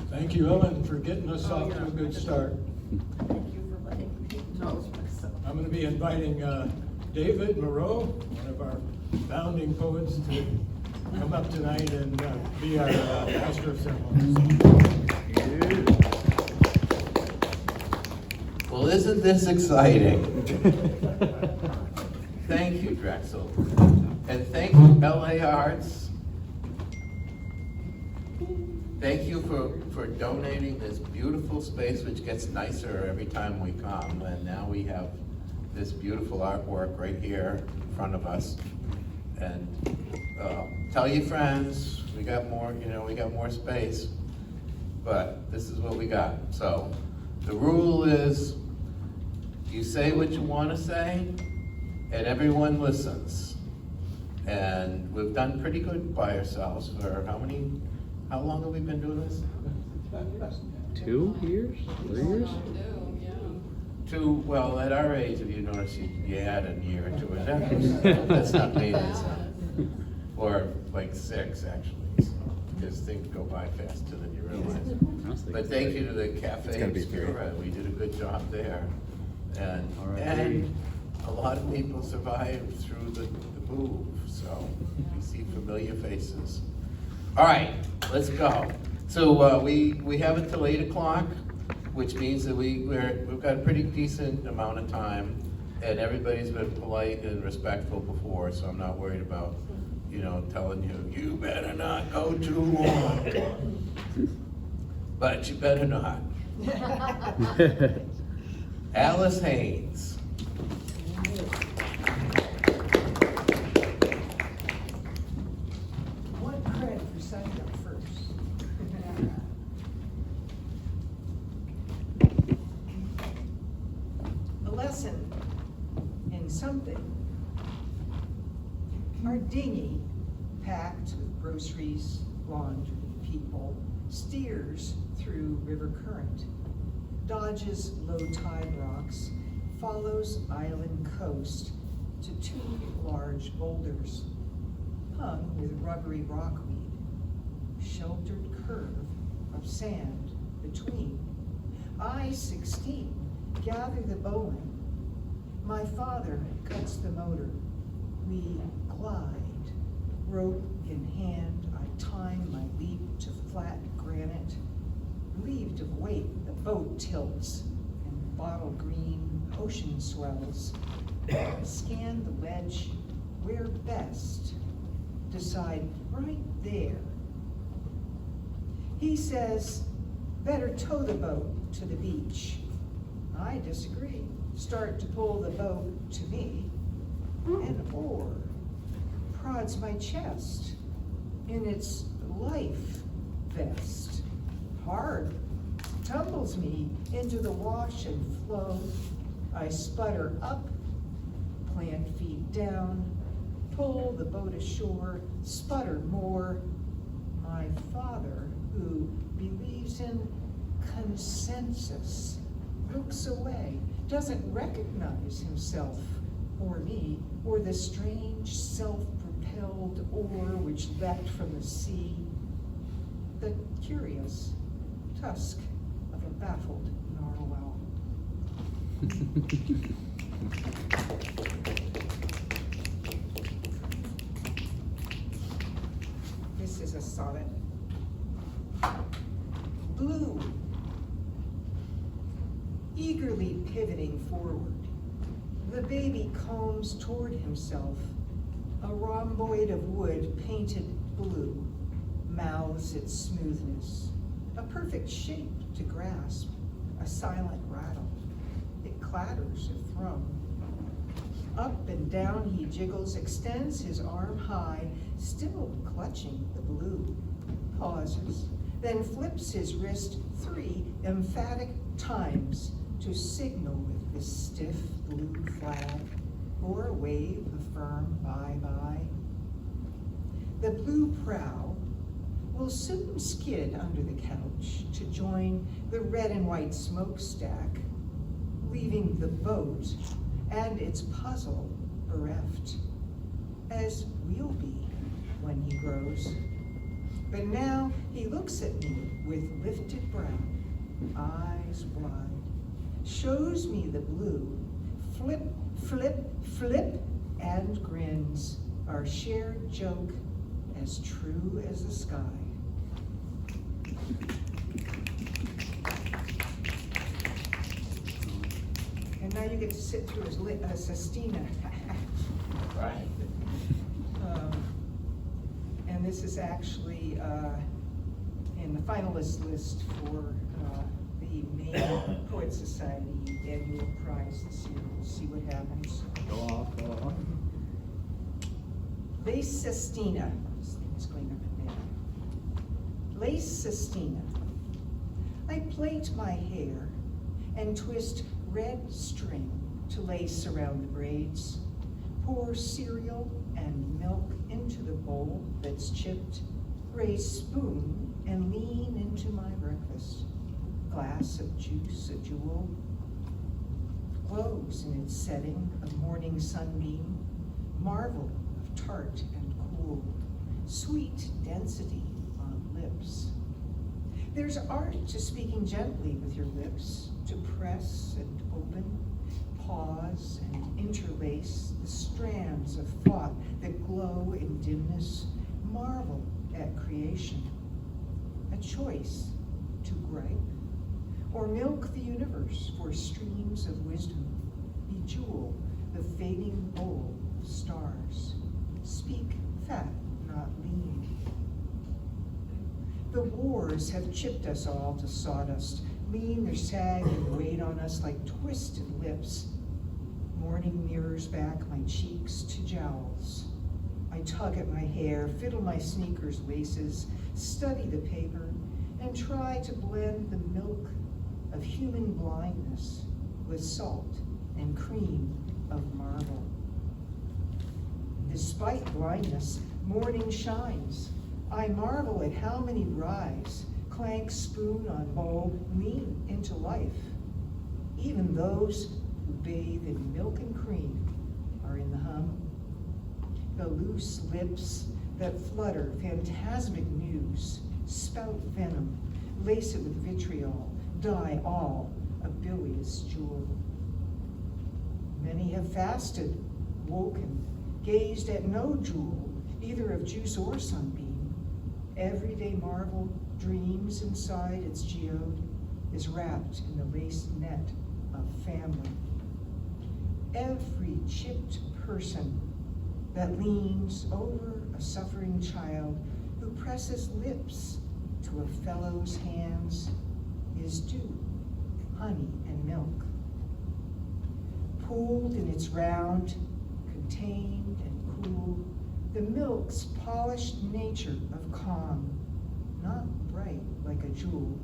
Thank you, Ellen, for getting us off to a good start. Thank you for letting me indulge myself. I'm going to be inviting David Moreau, one of our founding poets, to come up tonight and be our master of ceremonies. Well, isn't this exciting? Thank you, Drexel. And thank you, LA Arts. Thank you for donating this beautiful space, which gets nicer every time we come. And now we have this beautiful artwork right here in front of us. And tell your friends, we got more, we got more space, but this is what we got. So the rule is you say what you want to say and everyone listens. And we've done pretty good by ourselves for how long have we been doing this? 2 years? 3 years? Well, at our age, if you notice, you add a year to it. That's not me, or like 6 actually, so, because things go by faster than you realize. But thank you to the Cafe Obscura, we did a good job there. And a lot of people survived through the move, so we see familiar faces. All right, let's go. So we have until 8 o'clock, which means that we've got a pretty decent amount of time, and everybody's been polite and respectful before, so I'm not worried about, telling you better not go too long. But you better not. Alice Haynes. One credit for signing up first. A lesson in something. Our dinghy, packed with groceries, laundry, people, steers through river current, dodges low tide rocks, follows island coast to 2 large boulders, hung with rubbery rockweed, sheltered curve of sand between. I-16 gather the bowline. My father cuts the motor. We glide, rope in hand. I time my leap to flat granite. Relieved of weight, the boat tilts, and bottle green ocean swells. Scan the ledge, where best? Decide right there. He says, better tow the boat to the beach. I disagree. Start to pull the boat to me. An oar prods my chest in its life vest. Hard, tumbles me into the wash and flow. I sputter up, plant feet down, pull the boat ashore, sputter more. My father, who believes in consensus, looks away, doesn't recognize himself or me, or the strange self-propelled oar which leapt from the sea, the curious tusk of a baffled narwhal. This is a sonnet. Blue, eagerly pivoting forward, the baby combs toward himself, a rhomboid of wood painted blue, mouths its smoothness, a perfect shape to grasp, a silent rattle. It clatters a thrum. Up and down he jiggles, extends his arm high, still clutching the blue. Pauses, then flips his wrist 3 emphatic times to signal with this stiff blue flag, or wave a firm bye-bye. The blue prow will soon skid under the couch to join the red and white smokestack, leaving the boat and its puzzle bereft, as we'll be when he grows. But now he looks at me with lifted brow, eyes wide, shows me the blue, flip, flip, flip, and grins, our shared joke as true as the sky. And now you get to sit through his sestina. Right. And this is actually in the finalist list for the Maine Poet Society annual prize this year. We'll see what happens. Go off, go off. Lace sestina. This thing is going up and down. Lace sestina. I plait my hair and twist red string to lace around the braids. Pour cereal and milk into the bowl that's chipped. Raise spoon and lean into my breakfast. Glass of juice, a jewel. Glows in its setting of morning sunbeam. Marvel of tart and cool. Sweet density on lips. There's art to speaking gently with your lips, to press and open, pause and interlace the strands of thought that glow in dimness, marvel at creation. A choice to gripe, or milk the universe for streams of wisdom, bejewel the fading bowl of stars, speak fat, not lean. The wars have chipped us all to sawdust, lean their sag and weight on us like twisted lips. Morning mirrors back my cheeks to jowls. I tug at my hair, fiddle my sneakers' laces, study the paper, and try to blend the milk of human blindness with salt and cream of marble. Despite blindness, morning shines. I marvel at how many rise, clank spoon on bowl, lean into life. Even those who bathe in milk and cream are in the hum. The loose lips that flutter phantasmic news, spout venom, lace it with vitriol, dye all a bilious jewel. Many have fasted, woken, gazed at no jewel, either of juice or sunbeam. Everyday marvel dreams inside its geode, is wrapped in the lace net of family. Every chipped person that leans over a suffering child who presses lips to a fellow's hands is due honey and milk. Pooled in its round, contained and cool, the milk's polished nature of calm, not bright like a jewel,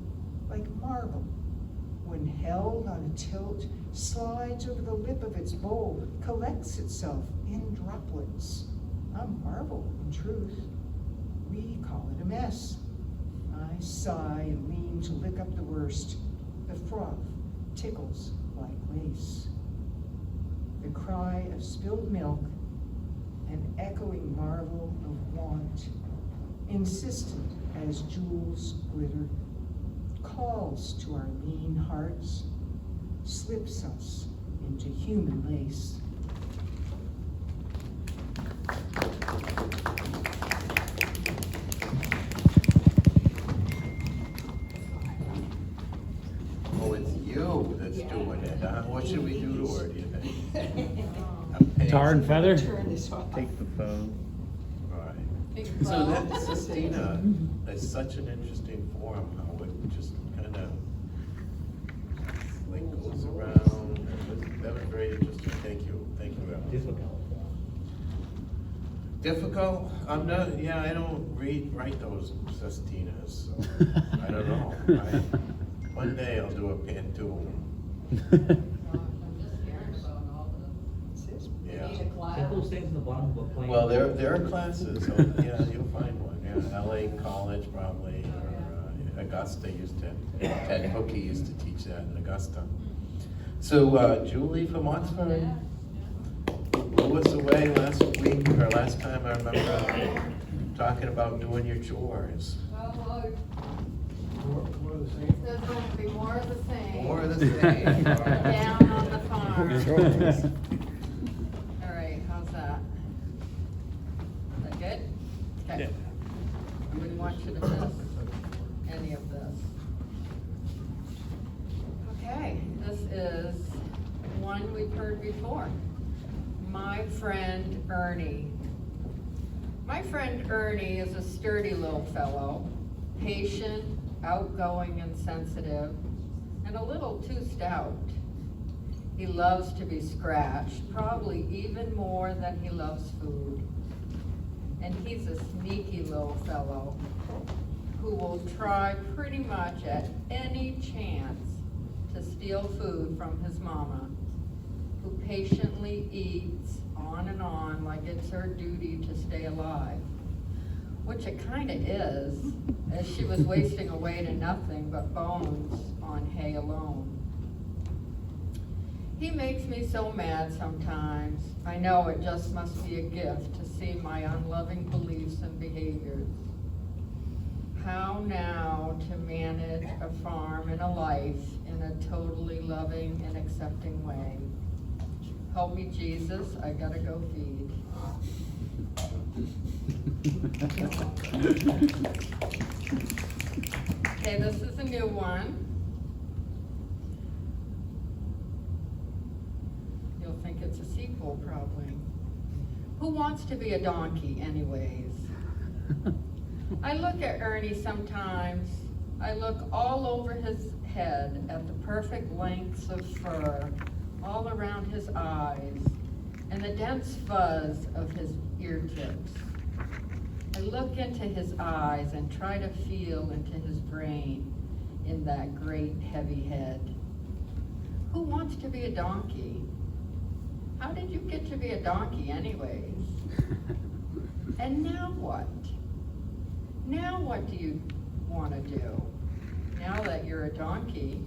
like marble, when held on a tilt, slides over the lip of its bowl, collects itself in droplets. A marvel, in truth. We call it a mess. I sigh and lean to lick up the worst. The froth tickles like lace. The cry of spilled milk, an echoing marvel of want, insistent as jewels glitter, calls to our lean hearts, slips us into human lace. Oh, it's you that's doing it, huh? What should we do to her, do you think? Tar and feather? Turn this off. Take the phone. Right. So that sestina is such an interesting form, how it just kind of like goes around. That was very interesting. Thank you Difficult. Difficult? I'm not, yeah, I don't write those sestinas, so I don't know. One day I'll do a pantoum. I'm just hearing about all Yeah. the, need a class. Check those things in the bottom of a plane. Well, there are classes, so yeah, you'll find one, yeah, LA College probably, or Augusta used to, Ted Hookie used to teach that in Augusta. So, Julie from Oxford, who was away last week, or last time I remember talking about doing your chores. Well, look, More of the same. there's going to be more of the same. More of the same. Down on the farm. All right, how's that? Is that good? Okay. I wouldn't want you to miss any of this. Okay, this is one we've heard before. My friend Ernie. My friend Ernie is a sturdy little fellow, patient, outgoing and sensitive, and a little too stout. He loves to be scratched, probably even more than he loves food. And he's a sneaky little fellow who will try pretty much at any chance to steal food from his mama, who patiently eats on and on like it's her duty to stay alive, which it kinda is, as she was wasting away to nothing but bones on hay alone. He makes me so mad sometimes. I know it just must be a gift to see my unloving beliefs and behaviors. How now to manage a farm and a life in a totally loving and accepting way? Help me, Jesus, I gotta go feed. Okay, this is a new one. You'll think it's a sequel, probably. Who wants to be a donkey anyways? I look at Ernie sometimes. I look all over his head at the perfect lengths of fur all around his eyes and the dense fuzz of his ear tips. I look into his eyes and try to feel into his brain in that great heavy head. Who wants to be a donkey? How did you get to be a donkey anyways? And now what? Now what do you want to do? Now that you're a donkey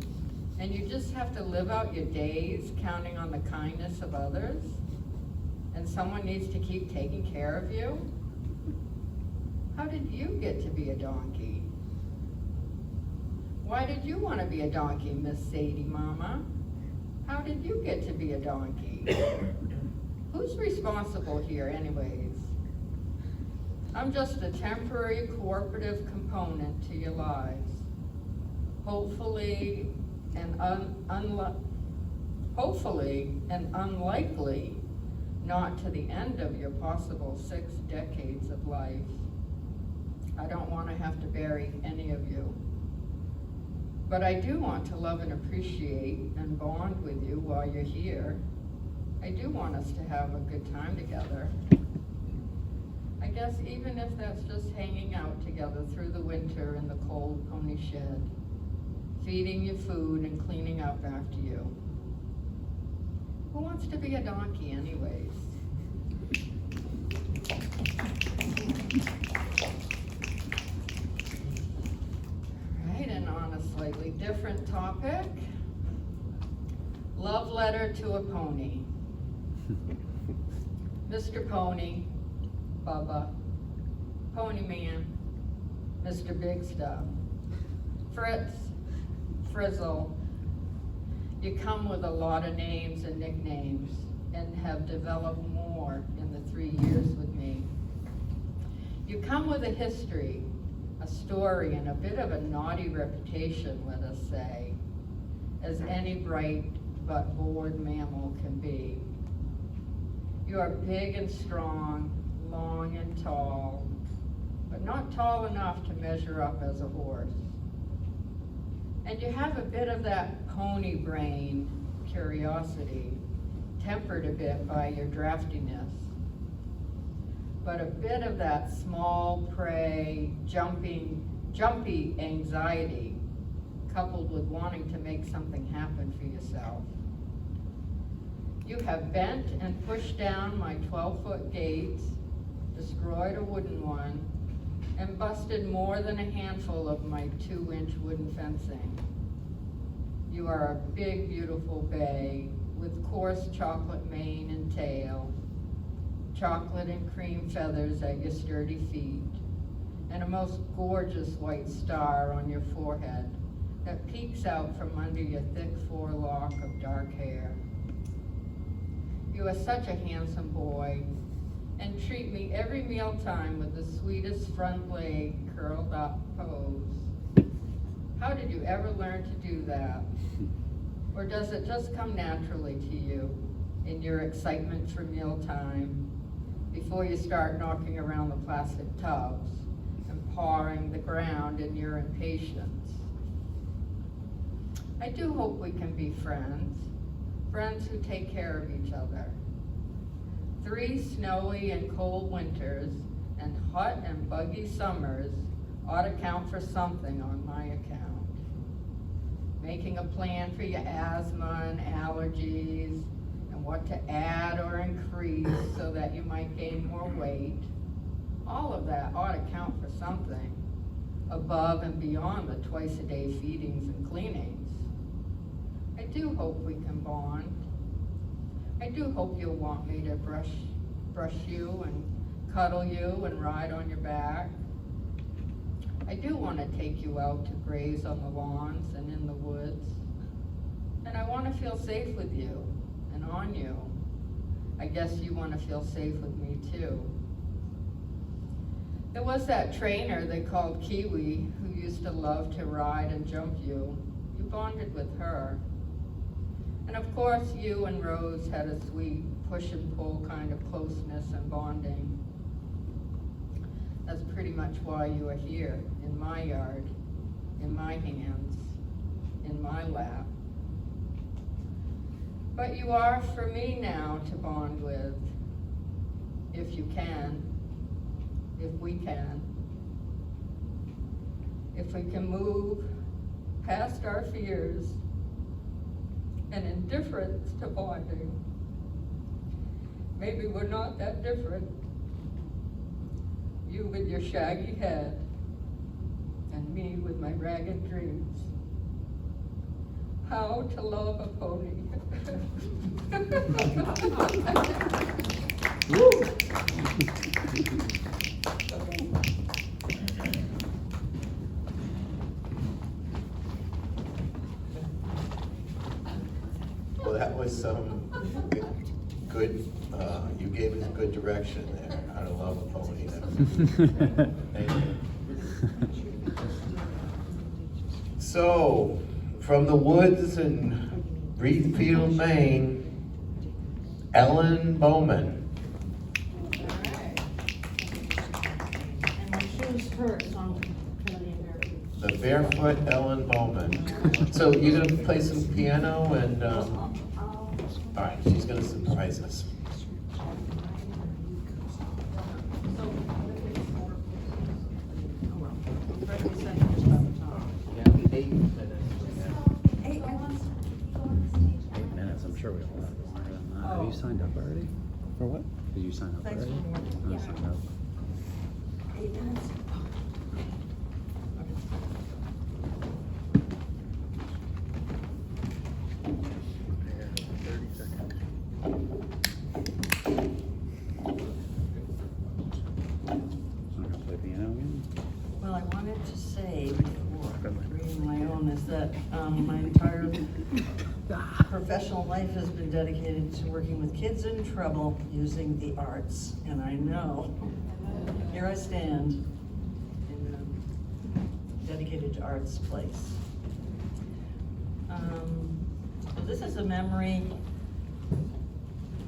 and you just have to live out your days counting on the kindness of others, and someone needs to keep taking care of you? How did you get to be a donkey? Why did you want to be a donkey, Miss Sadie Mama? How did you get to be a donkey? Who's responsible here anyways? I'm just a temporary cooperative component to your lives. Hopefully and unlikely not to the end of your possible 6 decades of life. I don't want to have to bury any of you. But I do want to love and appreciate and bond with you while you're here. I do want us to have a good time together. I guess even if that's just hanging out together through the winter in the cold pony shed, feeding you food and cleaning up after you. Who wants to be a donkey anyways? Right, and on a slightly different topic, love letter to a pony. Mr. Pony, Bubba, Pony Man, Mr. Big Stuff, Fritz, Frizzle, you come with a lot of names and nicknames and have developed more in the 3 years with me. You come with a history, a story, and a bit of a naughty reputation, let us say, as any bright but bored mammal can be. You are big and strong, long and tall, but not tall enough to measure up as a horse. And you have a bit of that pony brain curiosity, tempered a bit by your draftiness. But a bit of that small prey, jumpy anxiety, coupled with wanting to make something happen for yourself. You have bent and pushed down my 12-foot gates, destroyed a wooden one, and busted more than a handful of my 2-inch wooden fencing. You are a big, beautiful bay with coarse chocolate mane and tail, chocolate and cream feathers at your sturdy feet, and a most gorgeous white star on your forehead that peeks out from under your thick forelock of dark hair. You are such a handsome boy, and treat me every mealtime with the sweetest front leg curled up pose. How did you ever learn to do that? Or does it just come naturally to you in your excitement for mealtime before you start knocking around the plastic tubs and pawing the ground in your impatience? I do hope we can be friends who take care of each other. 3 snowy and cold winters and hot and buggy summers ought to count for something on my account. Making a plan for your asthma and allergies and what to add or increase so that you might gain more weight, all of that ought to count for something above and beyond the twice-a-day feedings and cleanings. I do hope we can bond. I do hope you'll want me to brush you and cuddle you and ride on your back. I do want to take you out to graze on the lawns and in the woods. And I want to feel safe with you and on you. I guess you want to feel safe with me too. There was that trainer they called Kiwi who used to love to ride and jump you. You bonded with her. And of course, you and Rose had a sweet push and pull kind of closeness and bonding. That's pretty much why you are here, in my yard, in my hands, in my lap. But you are for me now to bond with, if you can, if we can. If we can move past our fears and indifference to bonding. Maybe we're not that different. You with your shaggy head, and me with my ragged dreams. How to love a pony. Well, that was some good, you gave us good direction there, how to love a pony. Thank you. So, from the woods in Reedfield, Maine, Ellen Bowman. And my shoes hurt, so I'm trying to get there. The barefoot Ellen Bowman. So you're gonna play some piano and, all right, she's gonna surprise us. I'm sure we all have longer than that. Have you signed up already? For what? Did you sign up Thanks for already? the warning. I signed up. 8 minutes. I'm gonna play piano again. Well, I wanted to say before reading my own is that my entire professional life has been dedicated to working with kids in trouble using the arts. And I know, here I stand in a dedicated to arts place. This is a memory,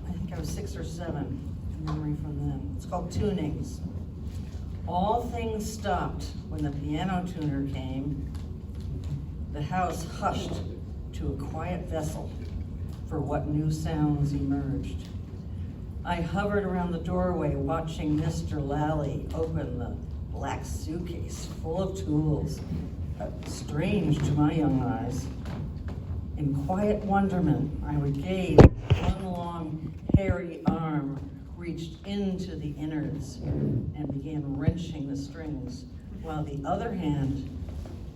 I think I was 6 or 7, a memory from then. It's called Tunings. All things stopped when the piano tuner came. The house hushed to a quiet vessel, for what new sounds emerged. I hovered around the doorway watching Mr. Lally open the black suitcase full of tools, strange to my young eyes. In quiet wonderment, I would gaze as one long, hairy arm reached into the innards and began wrenching the strings, while the other hand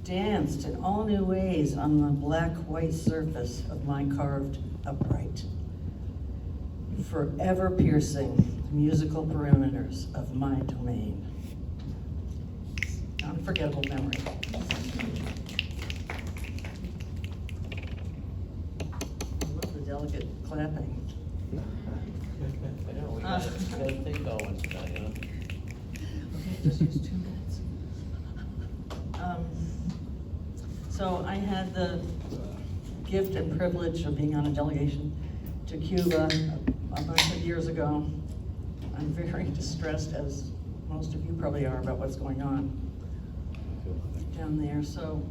danced in all new ways on the black-white surface of my carved upright, forever piercing the musical perimeters of my domain. Unforgettable memory. I love the delicate clapping. I know, we got a thing going tonight, huh? Okay, just use 2 minutes. So I had the gift and privilege of being on a delegation to Cuba a bunch of years ago. I'm very distressed, as most of you probably are, about what's going on down there. So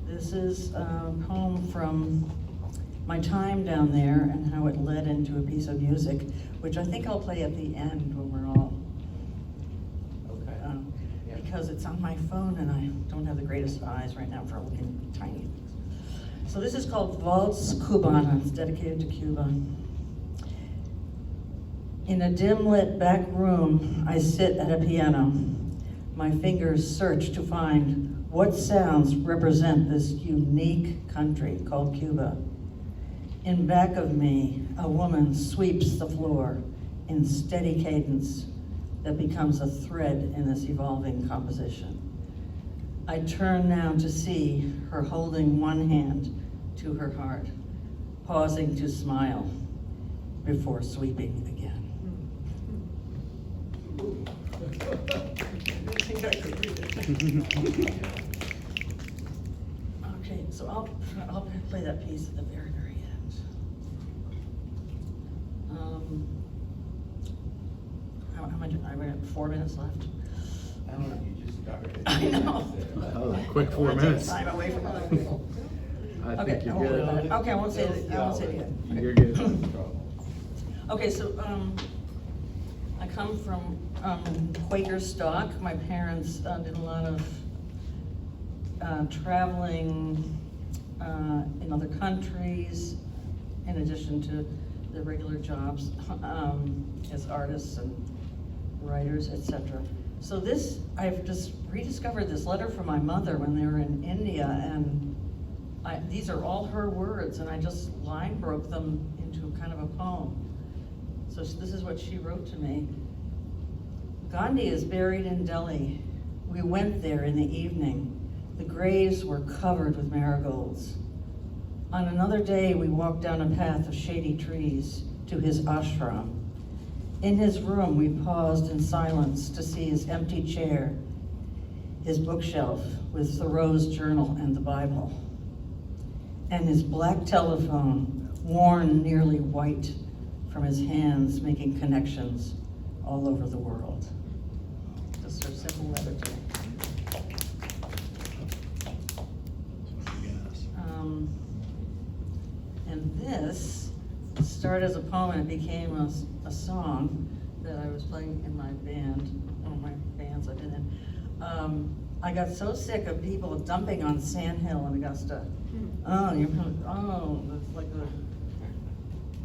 this is a poem from my time down there and how it led into a piece of music, which I think I'll play at the end when we're all, Okay. because it's on my phone and I don't have the greatest eyes right now for looking tiny things. So this is called Valse Cubana. It's dedicated to Cuba. In a dim-lit back room, I sit at a piano. My fingers search to find what sounds represent this unique country called Cuba. In back of me, a woman sweeps the floor in steady cadence that becomes a thread in this evolving composition. I turn now to see her holding one hand to her heart, pausing to smile before sweeping again. I think I could read it. Okay, so I'll play that piece at the very, very end. How am I doing? I have 4 minutes left. I don't know, you just started. I know. Oh, quick I 4 wanna take minutes. time away from other people. I Okay, think you're I won't worry about good. it. Okay, I won't say it. I won't say it again. Okay. You're good. Okay, so I come from Quaker stock. My parents did a lot of traveling in other countries, in addition to their regular jobs as artists and writers, etc. So this, I've just rediscovered this letter from my mother when they were in India, and these are all her words, and I just line broke them into kind of a poem. So this is what she wrote to me. Gandhi is buried in Delhi. We went there in the evening. The graves were covered with marigolds. On another day, we walked down a path of shady trees to his ashram. In his room, we paused in silence to see his empty chair, his bookshelf with Thoreau's journal and the Bible, and his black telephone, worn nearly white from his hands, making connections all over the world. Just a simple letter to me. And this started as a poem and it became a song that I was playing in my band, one of my bands I've been in. I got so sick of people dumping on Sand Hill in Augusta. Oh, that's like the,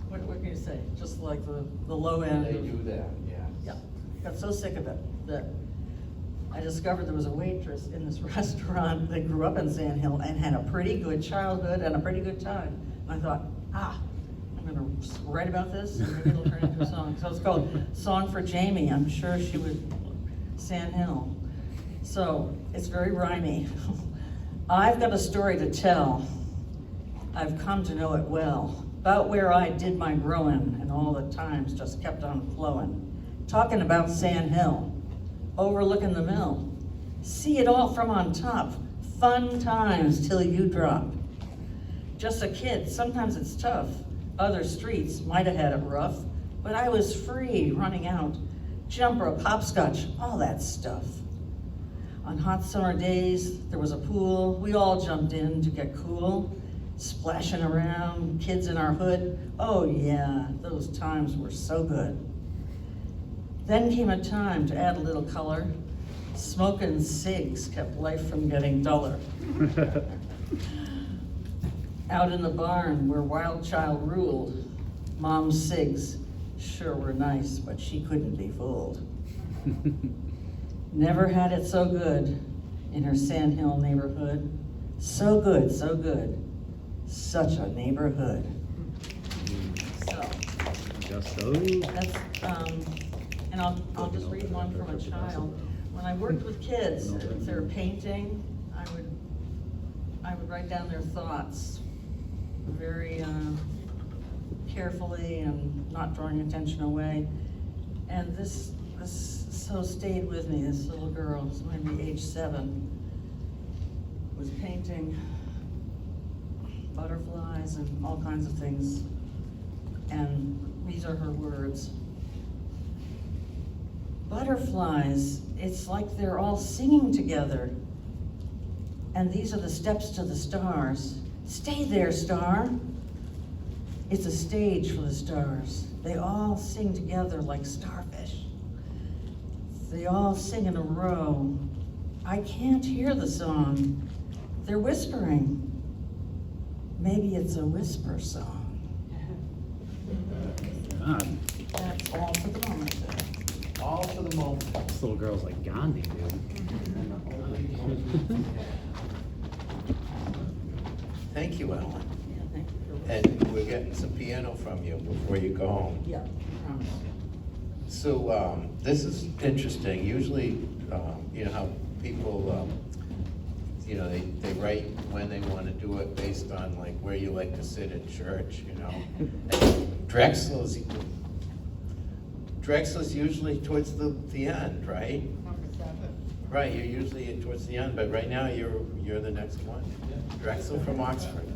what can you say? Just like the low end. They of- do that, yeah. Yeah, got so sick of it that I discovered there was a waitress in this restaurant that grew up in Sand Hill and had a pretty good childhood and a pretty good time. And I thought, I'm gonna write about this and maybe it'll turn into a song. So it's called Song for Jamie. I'm sure she would, Sand Hill. So it's very rhymey. I've got a story to tell. I've come to know it well. About where I did my growing and all the times just kept on flowing. Talking about Sand Hill, overlooking the mill. See it all from on top. Fun times till you drop. Just a kid, sometimes it's tough. Other streets might have had it rough, but I was free running out. Jumper, hopscotch, all that stuff. On hot summer days, there was a pool. We all jumped in to get cool. splashing around, kids in our hood. Oh yeah, those times were so good. Then came a time to add a little color. Smoking cigs kept life from getting duller. Out in the barn where Wild Child ruled, Mom's cigs sure were nice, but she couldn't be fooled. Never had it so good in her Sandhill neighborhood. So good, so good, such a neighborhood. So, Just so. that's, and I'll just read one from a child. When I worked with kids, if they were painting, I would write down their thoughts very carefully and not drawing attention away. And this so stayed with me. This little girl, who's maybe age 7, was painting butterflies and all kinds of things. And these are her words. Butterflies, it's like they're all singing together. And these are the steps to the stars. Stay there, star. It's a stage for the stars. They all sing together like starfish. They all sing in a row. I can't hear the song. They're whispering. Maybe it's a whisper song. God, That's all for the moment. All for the moment. this little girl's like Gandhi, dude. Thank you, Ellen. Yeah, thank you for And we're getting some piano from you before you go home. Yeah, promise. So, this is interesting. Usually, you know how people, you know, they write when they want to do it based on like where you like to sit in church, you know. And Drexler's usually towards the end, right? Number 7. Right, you're usually towards the end, but right now you're the next one. Drexel from Oxford.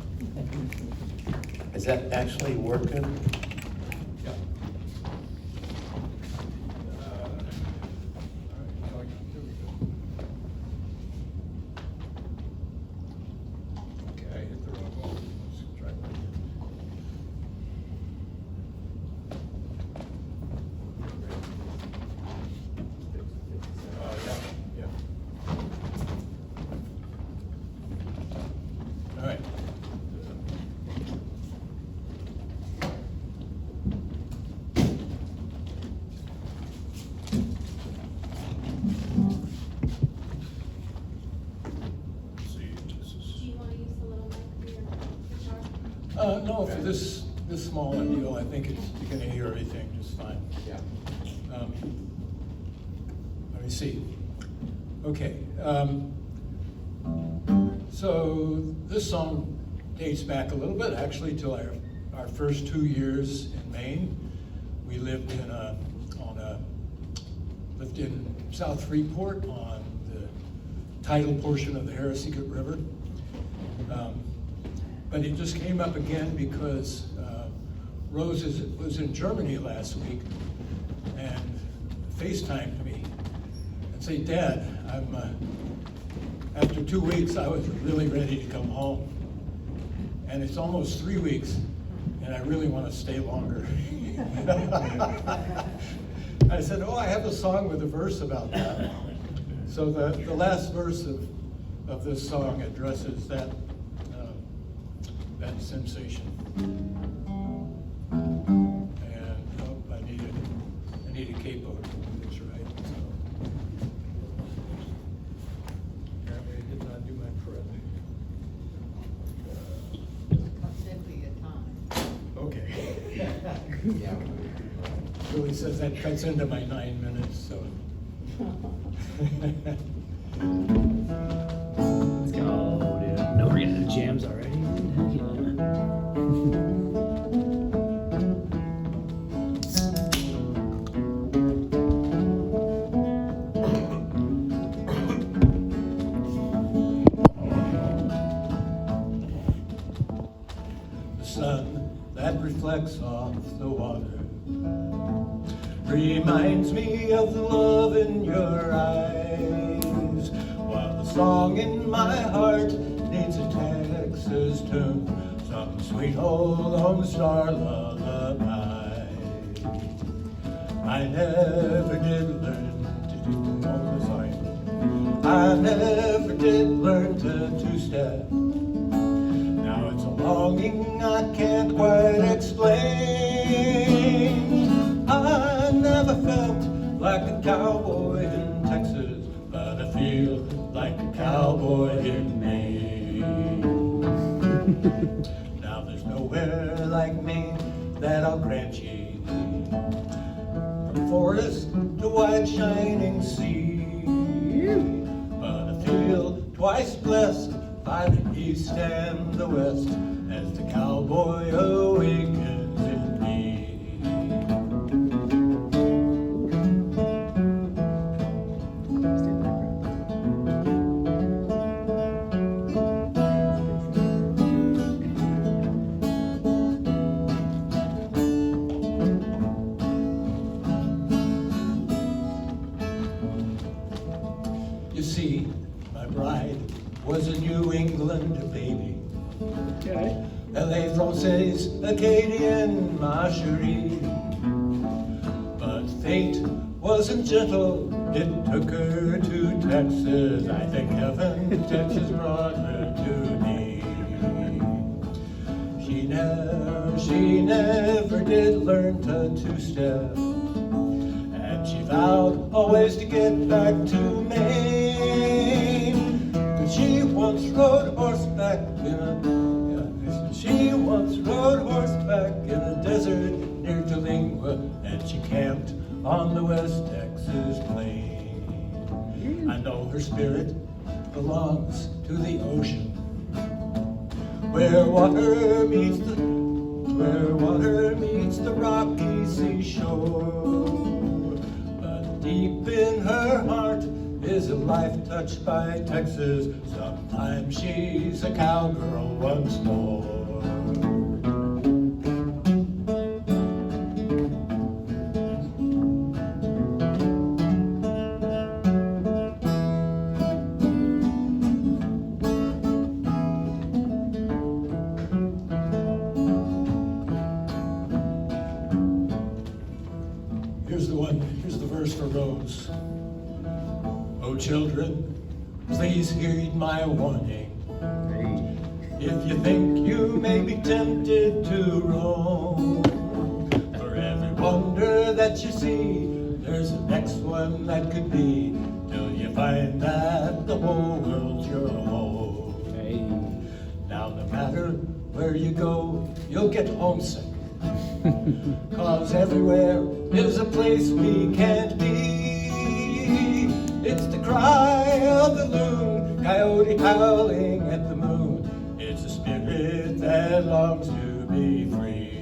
Is that actually working? Yeah. Okay, I hit the wrong one. Let's try that again. Yeah, yeah. All right. Let's see, this is. Do you want to use the little mic for your guitar? No, for this small a deal, I think you're gonna hear everything just fine. Yeah. Let me see. Okay. So this song dates back a little bit, actually, to our first 2 years in Maine. We lived lived in South Freeport on the tidal portion of the Harrisicot River. But it just came up again because Rose was in Germany last week and FaceTimed me and said, Dad, after 2 weeks, I was really ready to come home. And it's almost 3 weeks, and I really want to stay longer. I said, oh, I have a song with a verse about that. So the last verse of this song addresses that sensation. And I need a capo to do this right. So. Apparently I did not do my fret. Simply a time. Okay. Yeah. Billy says that cuts into my 9 minutes, so. Let's go, dude. No, we're getting into jams already. The sun that reflects off the water reminds me of the love in your eyes, while the song in my heart needs a Texas tune some sweet old Lone Star lullaby. I never did learn to do the sign. I never did learn to two-step. Now it's a longing I can't quite explain. I never felt like a cowboy in Texas, but I feel like a cowboy in Maine. Now there's nowhere like Maine that I'll grant ye, from forest to wide shining sea. But I feel twice blessed by the east and the west as the cowboy awakens in me. You see, my bride was a New England baby. LA Francaise, Acadian, ma chérie. But fate wasn't gentle, it took her to Texas. I thank heaven Texas brought her to me. She never did learn to two-step, and she vowed always to get back to Maine. But she once rode horseback in a desert near Tolingua, and she camped on the West Texas plain. I know her spirit belongs to the ocean, where water meets the rocky seashore. But deep in her heart is a life touched by Texas. Sometimes she's a cowgirl once more. Here's the verse for Rose. Oh children, please heed my warning. If you think you may be tempted to roam, for every wonder that you see, there's a next one that could be, till you find that the whole world's your home. Now no matter where you go, you'll get homesick, 'cause everywhere is a place we can't be. It's the cry of the loon, coyote howling at the moon. It's a spirit that longs to be free.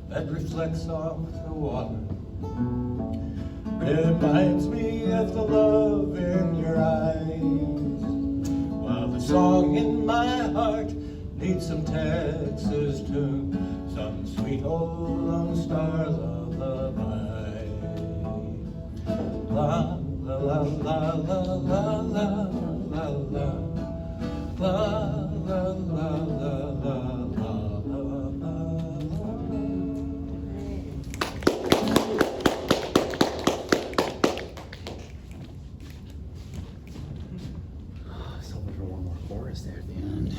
That reflects off the water reminds me of the love in your eyes, while the song in my heart needs some Texas tune, some sweet old Lone Star lullaby. La la la la la la la la la la la la la. There at the end.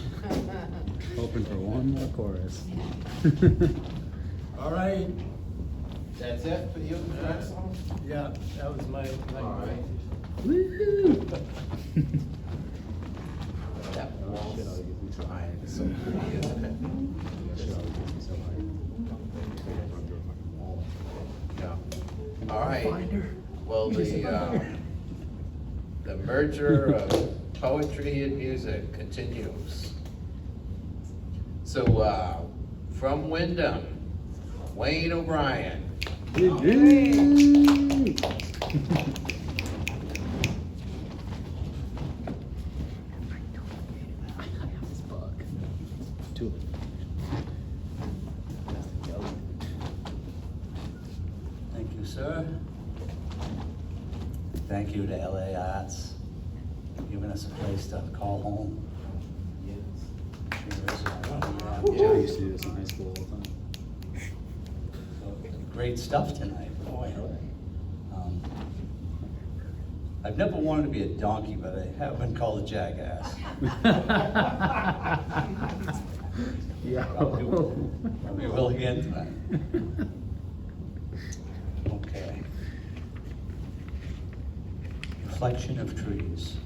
Hoping for one more chorus. All right. That's it for you, Axel? Yeah, that was my. All right. Woohoo! That Oh, shit, was I'll get me so high. it's so pretty, isn't it? Shit, I'll get me so high. Run through a fucking wall. Yeah. All right. Well, the merger of poetry and music continues. So, from Wyndham, Wayne O'Brien. sir. Thank you to LA Arts for giving us a place to call home. Sure is. Yeah. I used to do this in high school all the time. Great stuff tonight, boy. I've never wanted to be a donkey, but I have been called a jackass. Probably will again tonight. Okay. Reflection of trees.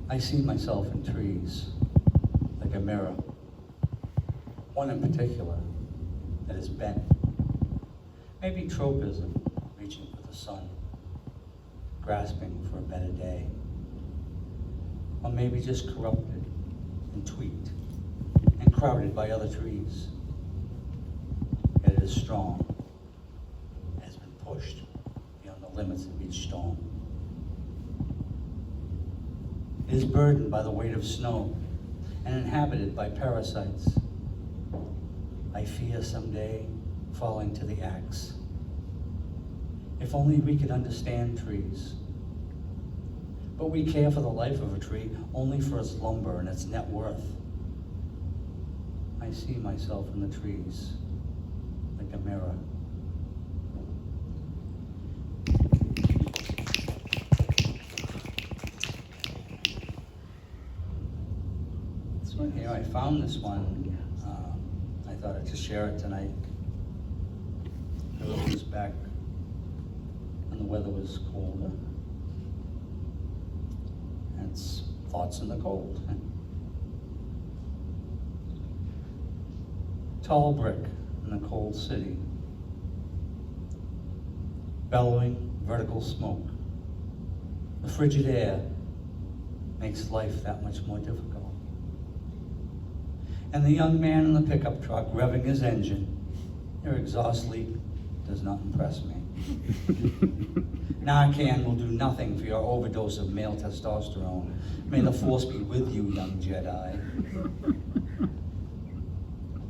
I see myself in trees like a mirror. One in particular that is bent. Maybe tropism, reaching for the sun, grasping for a better day. Or maybe just corrupted and tweaked and crowded by other trees. Yet it is strong, and has been pushed beyond the limits of each storm. It is burdened by the weight of snow and inhabited by parasites. I fear someday falling to the axe. If only we could understand trees. But we care for the life of a tree only for its lumber and its net worth. I see myself in the trees like a mirror. This one here, I found this one. I thought I'd just share it tonight. It was back when the weather was colder. And it's thoughts in the cold. Tall brick in the cold city. Bellowing vertical smoke. The frigid air makes life that much more difficult. And the young man in the pickup truck revving his engine, your exhaust leak does not impress me. Narcan will do nothing for your overdose of male testosterone. May the force be with you, young Jedi.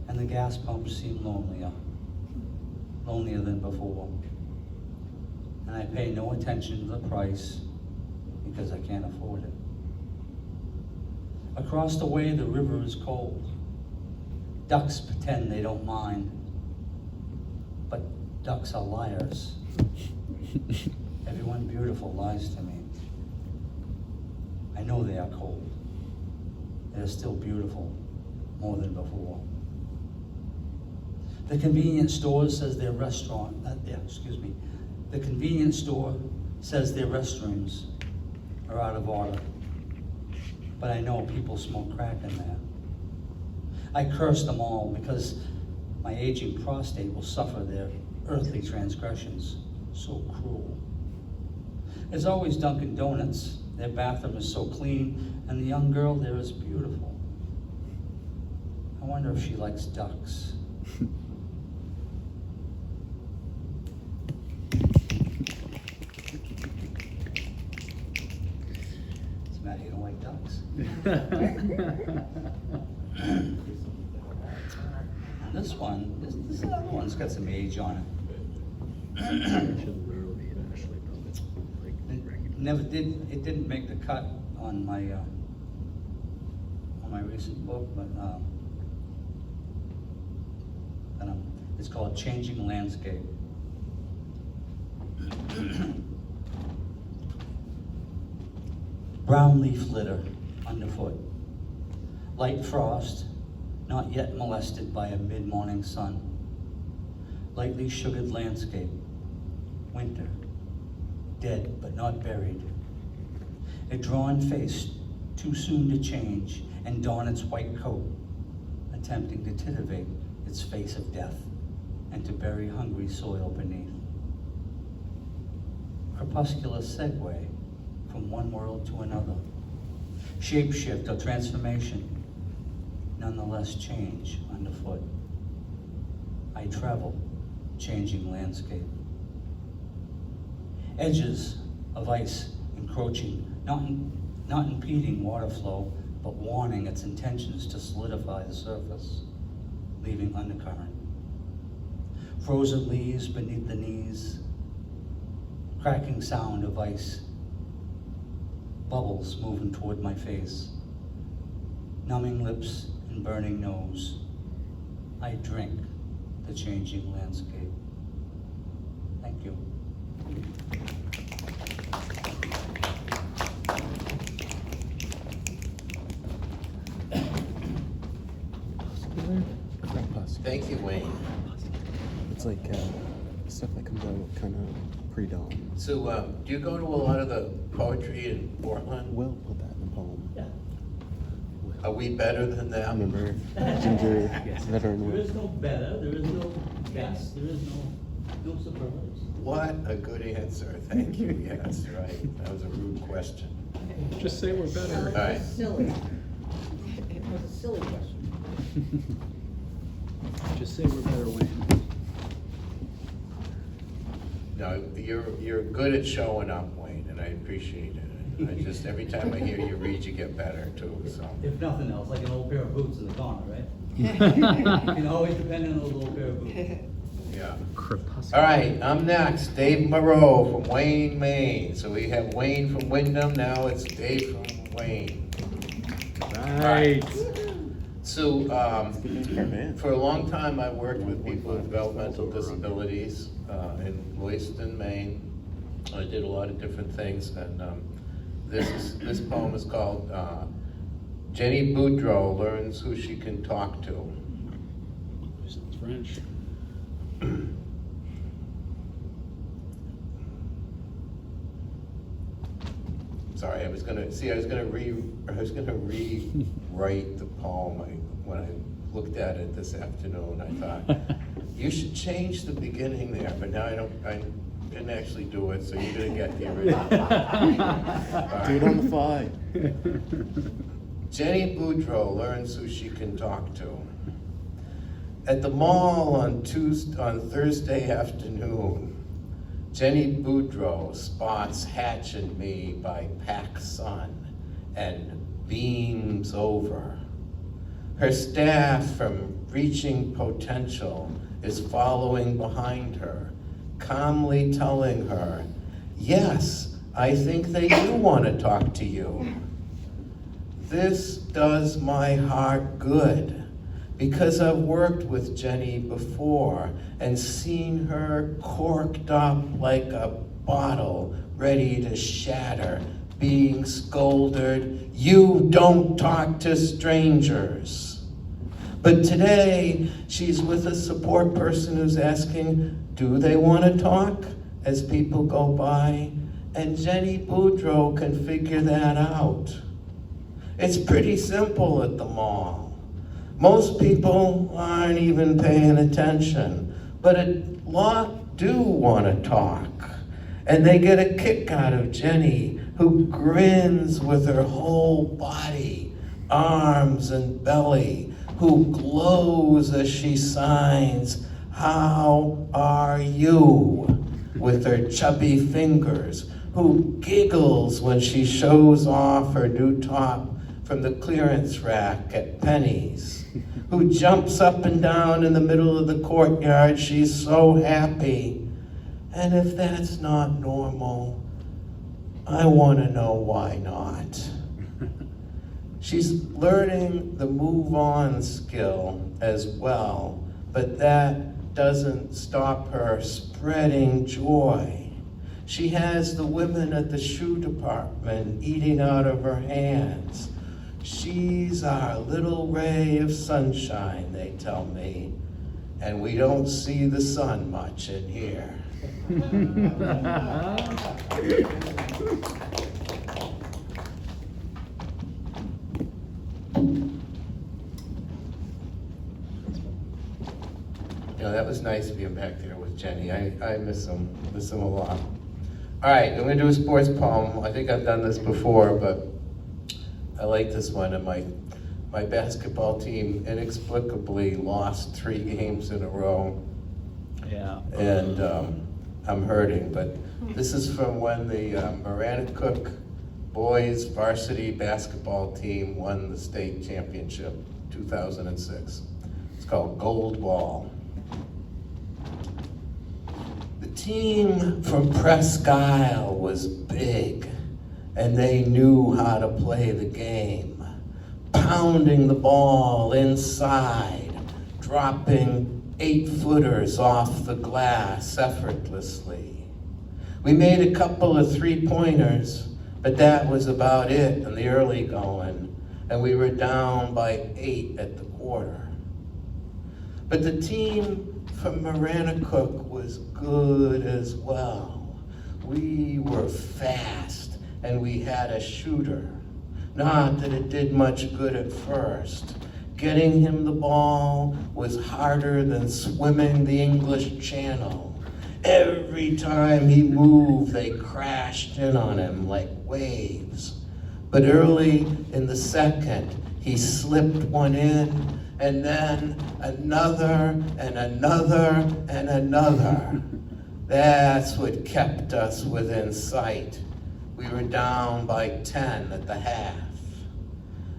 And the gas pumps seem lonelier than before. And I pay no attention to the price because I can't afford it. Across the way, the river is cold. Ducks pretend they don't mind, but ducks are liars. Everyone beautiful lies to me. I know they are cold. They are still beautiful, more than before. The convenience store says their the convenience store says their restrooms are out of order. But I know people smoke crack in there. I curse them all because my aging prostate will suffer their earthly transgressions, so cruel. There's always Dunkin' Donuts. Their bathroom is so clean, and the young girl there is beautiful. I wonder if she likes ducks. What's the matter, you don't like ducks? This one, this other one's got some age on it. It didn't make the cut on my recent book, but it's called Changing Landscape. Brown leaf litter underfoot. Light frost, not yet molested by a mid-morning sun. Lightly sugared landscape. Winter. Dead but not buried. A drawn face, too soon to change and don its white coat, attempting to titivate its face of death and to bury hungry soil beneath. Crepuscular segue from one world to another. Shapeshift or transformation, nonetheless change underfoot. I travel, changing landscape. Edges of ice encroaching, not impeding water flow, but warning its intentions to solidify the surface, leaving undercurrent. frozen leaves beneath the knees, cracking sound of ice, bubbles moving toward my face, numbing lips and burning nose. I drink the changing landscape. Thank you. Thank you, Wayne. It's like stuff that comes out kind of pre-dawn. So, do you go to a lot of the poetry in Portland? We'll put that in a poem. Yeah. Are we better than them? Remember, Ginger, veteran. There is no better, there is no best, there is no superlatives. What a good answer. Thank you. Yes, right. That was a rude question. Just say we're better. All right. Silly. It was a silly question. Just say we're better, Wayne. No, you're good at showing up, Wayne, and I appreciate it. I just, every time I hear you read, you get better too, so. If nothing else, like an old pair of boots in the corner, right? You can always depend on those old pair of boots. Yeah. Crepuscular. All right, I'm next. Dave Moreau from Wayne, Maine. So we have Wayne from Wyndham, now it's Dave from Wayne. Right. So, Man. for a long time, I worked with people with developmental disabilities in Lewiston, Maine. I did a lot of different things, and this poem is called Jenny Boudreau Learns Who She Can Talk To. Sounds French. Sorry, I was gonna rewrite the poem. When I looked at it this afternoon, I thought, you should change the beginning there, but now I didn't actually do it, so you're gonna get the original. Do it on the fly. Jenny Boudreau learns who she can talk to. At the mall on Thursday afternoon, Jenny Boudreau spots Hatch and Me by PacSun and beams over. Her staff from Reaching Potential is following behind her, calmly telling her, yes, I think they do want to talk to you. This does my heart good, because I've worked with Jenny before and seen her corked up like a bottle ready to shatter, being scolded, you don't talk to strangers. But today, she's with a support person who's asking, do they want to talk as people go by? And Jenny Boudreau can figure that out. It's pretty simple at the mall. Most people aren't even paying attention, but a lot do want to talk. And they get a kick out of Jenny, who grins with her whole body, arms and belly, who glows as she signs, how are you? With her chubby fingers, who giggles when she shows off her new top from the clearance rack at Penny's, who jumps up and down in the middle of the courtyard, she's so happy. And if that's not normal, I want to know why not. She's learning the move on skill as well, but that doesn't stop her spreading joy. She has the women at the shoe department eating out of her hands. She's our little ray of sunshine, they tell me, and we don't see the sun much in here. You know, that was nice being back there with Jenny. I miss him a lot. All right, I'm gonna do a sports poem. I think I've done this before, but I like this one. And my basketball team inexplicably lost 3 games in a row. Yeah. And I'm hurting, but this is from when the Maranacook boys varsity basketball team won the state championship, 2006. It's called Gold Ball. team from Presque Isle was big, and they knew how to play the game, pounding the ball inside, dropping 8-footers off the glass effortlessly. We made a couple of 3-pointers, but that was about it in the early going, and we were down by 8 at the quarter. But the team from Maranacook was good as well. We were fast, and we had a shooter. Not that it did much good at first. Getting him the ball was harder than swimming the English Channel. Every time he moved, they crashed in on him like waves. But early in the second, he slipped one in, and then another, and another, and another. That's what kept us within sight. We were down by 10 at the half.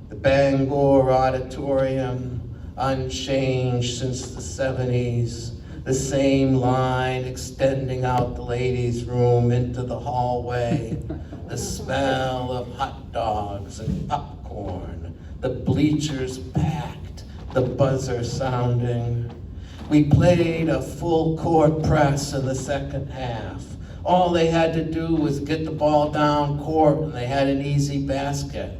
The Bangor Auditorium, unchanged since the 70s, the same line extending out the ladies' room into the hallway, the smell of hot dogs and popcorn, the bleachers packed, the buzzer sounding. We played a full court press in the second half. All they had to do was get the ball down court and they had an easy basket.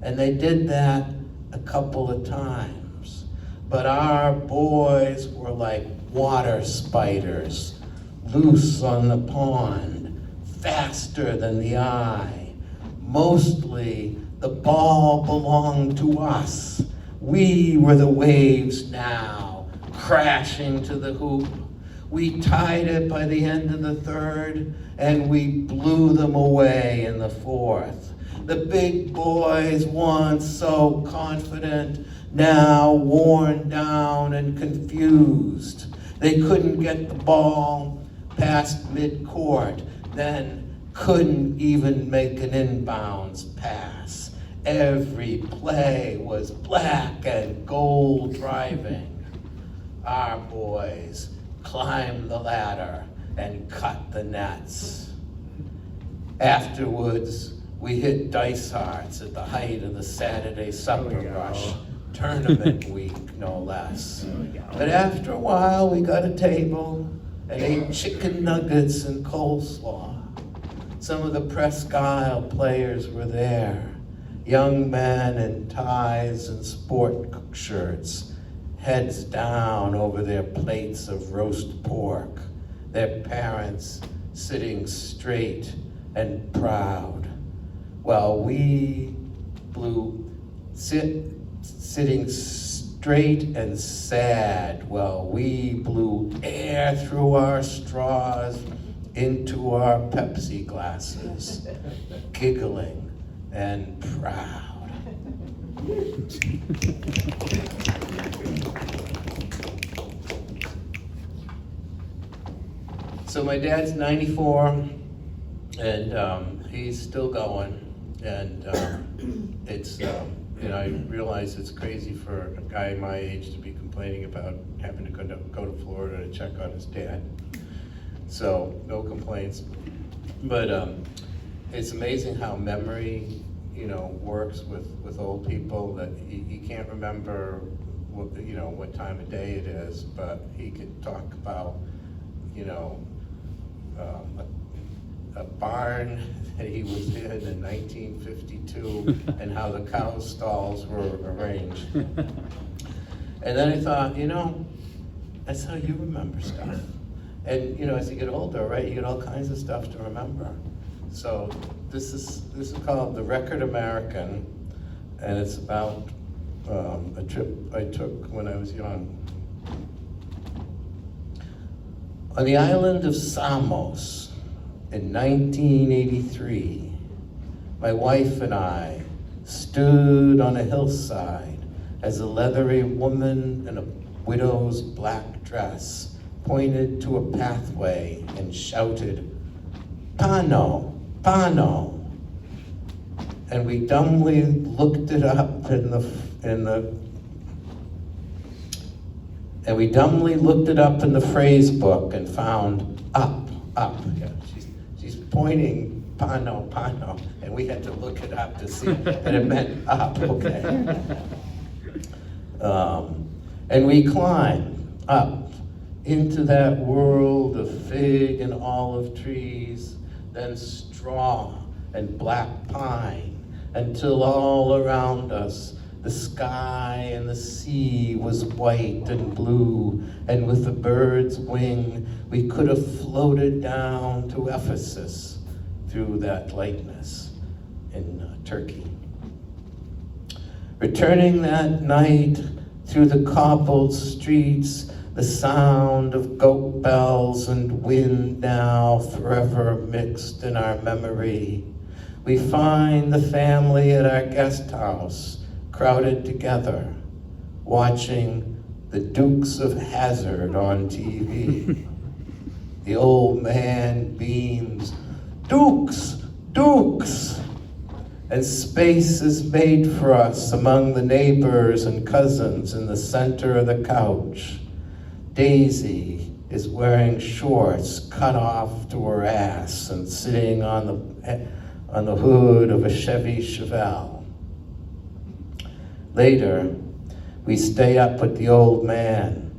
And they did that a couple of times. But our boys were like water spiders, loose on the pond, faster than the eye. Mostly the ball belonged to us. We were the waves now, crashing to the hoop. We tied it by the end of the third, and we blew them away in the fourth. The big boys, once so confident, now worn down and confused. They couldn't get the ball past midcourt, then couldn't even make an inbounds pass. Every play was black and gold driving. Our boys climbed the ladder and cut the nets. Afterwards, we hit Dice Hearts at the height of the Saturday supper rush, tournament week, no less. But after a while, we got a table and ate chicken nuggets and coleslaw. Some of the Presque Isle players were there, young men in ties and sport shirts, heads down over their plates of roast pork, their parents sitting straight and proud, while we sitting straight and sad, while we blew air through our straws into our Pepsi glasses, giggling and proud. So my dad's 94, and he's still going, and it's, I realize it's crazy for a guy my age to be complaining about having to go to Florida to check on his dad. So, no complaints. But it's amazing how memory, works with old people, that he can't remember what time of day it is, but he could talk about, a barn that he was in 1952 and how the cow stalls were arranged. And then I thought, that's how you remember stuff. And as you get older, right, you get all kinds of stuff to remember. So this is called The Record American, and it's about a trip I took when I was young. On the island of Samos in 1983, my wife and I stood on a hillside as a leathery woman in a widow's black dress pointed to a pathway and shouted, "Pano, Pano." And we dumbly looked it up in the phrase book and found up. up. Yeah, she's pointing pano, pano, and we had to look it up to see that it meant up, okay? And we climb up into that world of fig and olive trees, then straw and black pine, until all around us the sky and the sea was white and blue, and with a bird's wing we could have floated down to Ephesus through that lightness in Turkey. Returning that night through the cobbled streets, the sound of goat bells and wind now forever mixed in our memory, we find the family at our guest house crowded together, watching the Dukes of Hazzard on TV. The old man beams, "Dukes, Dukes!" And space is made for us among the neighbors and cousins in the center of the couch. Daisy is wearing shorts cut off to her ass and sitting on the hood of a Chevy Chevelle. Later, we stay up with the old man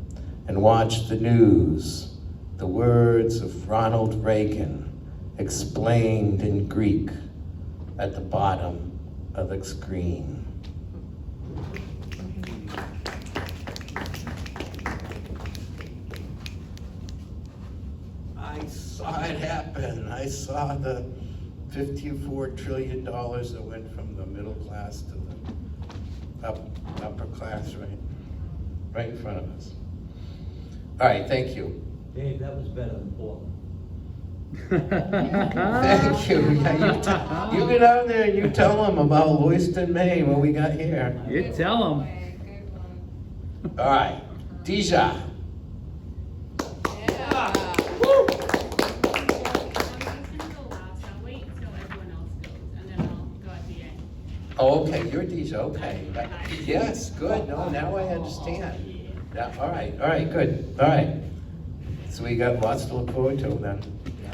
and watch the news, the words of Ronald Reagan explained in Greek at the bottom of the screen. I saw it happen. I saw the $54 trillion that went from the middle class to the upper class, right in front of us. All right, thank you. Dave, that was better than Portland. Thank you. Yeah, you get out there and you tell them about Lewiston, Maine, what we got here. You tell them. Good one. All right, Deja. Yeah. I'm just gonna go last. I'll wait until everyone else goes, and then I'll go at the end. Oh, okay, you're Deja, okay. Yes, good, no, now I understand. Yeah, all right, good, all right. So we got lots to look forward to then.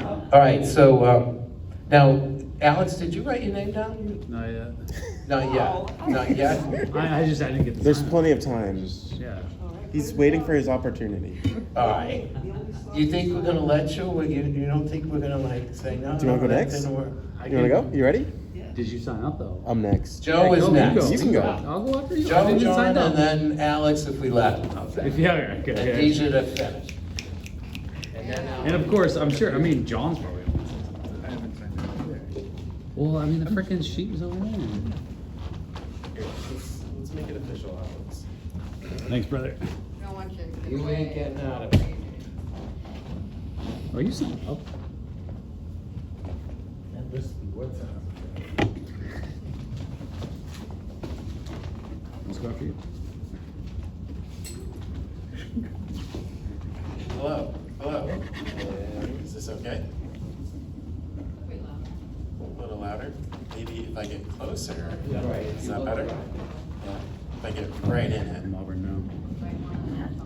All right, so, now, Alex, did you write your name down? Not yet. Not yet, not yet? I didn't get the There's time. plenty of time. Yeah. He's waiting for his opportunity. All right. You think we're gonna let you, or you don't think we're gonna like say no? Do you wanna go that next? didn't work? You wanna go? You ready? Did you sign up though? I'm next. Joe is Go, next. You can go. I'll go after you. I Joe, didn't John, sign up. and then Alex if we let him. If, yeah, okay, And okay. Deja to finish. And then, And of course, I'm sure. I mean, John's probably. I haven't signed up either. Well, I mean, the freaking sheet was over there. Here, let's make it official, Alex. Thanks, brother. I don't want you to. You ain't getting out of it. Oh, you signed up. And this, what's that? Let's go after you. Hello, hello. Is this okay? A little louder? Maybe if I get closer. Is that better? Yeah. If I get right in it. I'm Auburn now.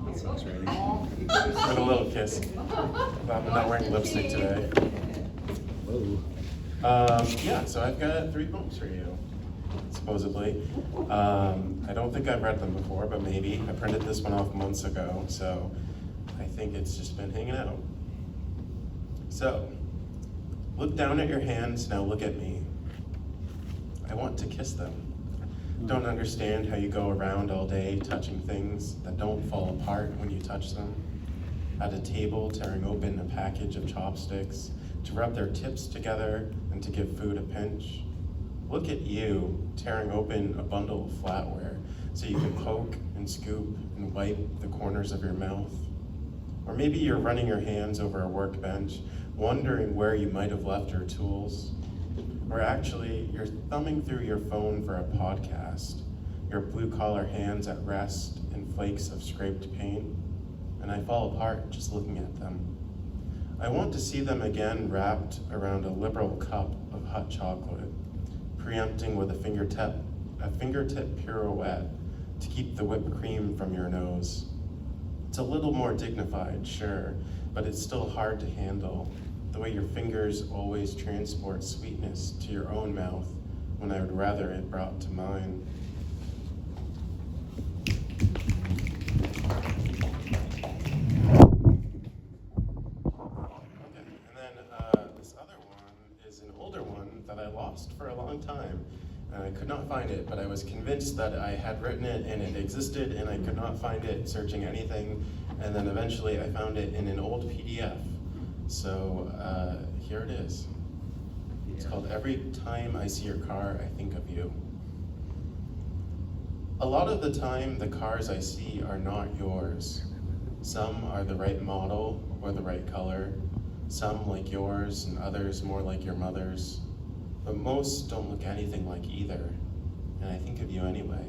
That sucks, right? With a little kiss. I'm not wearing lipstick today. Whoa. Yeah, so I've got 3 poems for you, supposedly. I don't think I've read them before, but maybe. I printed this one off months ago, so I think it's just been hanging out. So, look down at your hands, now look at me. I want to kiss them. Don't understand how you go around all day touching things that don't fall apart when you touch them. At a table, tearing open a package of chopsticks to rub their tips together and to give food a pinch. Look at you, tearing open a bundle of flatware so you can poke and scoop and wipe the corners of your mouth. Or maybe you're running your hands over a workbench, wondering where you might have left your tools. Or actually, you're thumbing through your phone for a podcast, your blue-collar hands at rest in flakes of scraped paint, and I fall apart just looking at them. I want to see them again wrapped around a liberal cup of hot chocolate, preempting with a fingertip pirouette to keep the whipped cream from your nose. It's a little more dignified, sure, but it's still hard to handle. The way your fingers always transport sweetness to your own mouth when I would rather it brought to mine. This other one is an older one that I lost for a long time. And I could not find it, but I was convinced that I had written it and it existed, and I could not find it searching anything. And then eventually I found it in an old PDF. So here it is. It's called Every Time I See Your Car, I Think of You. A lot of the time, the cars I see are not yours. Some are the right model or the right color. Some like yours and others more like your mother's. But most don't look anything like either. And I think of you anyway.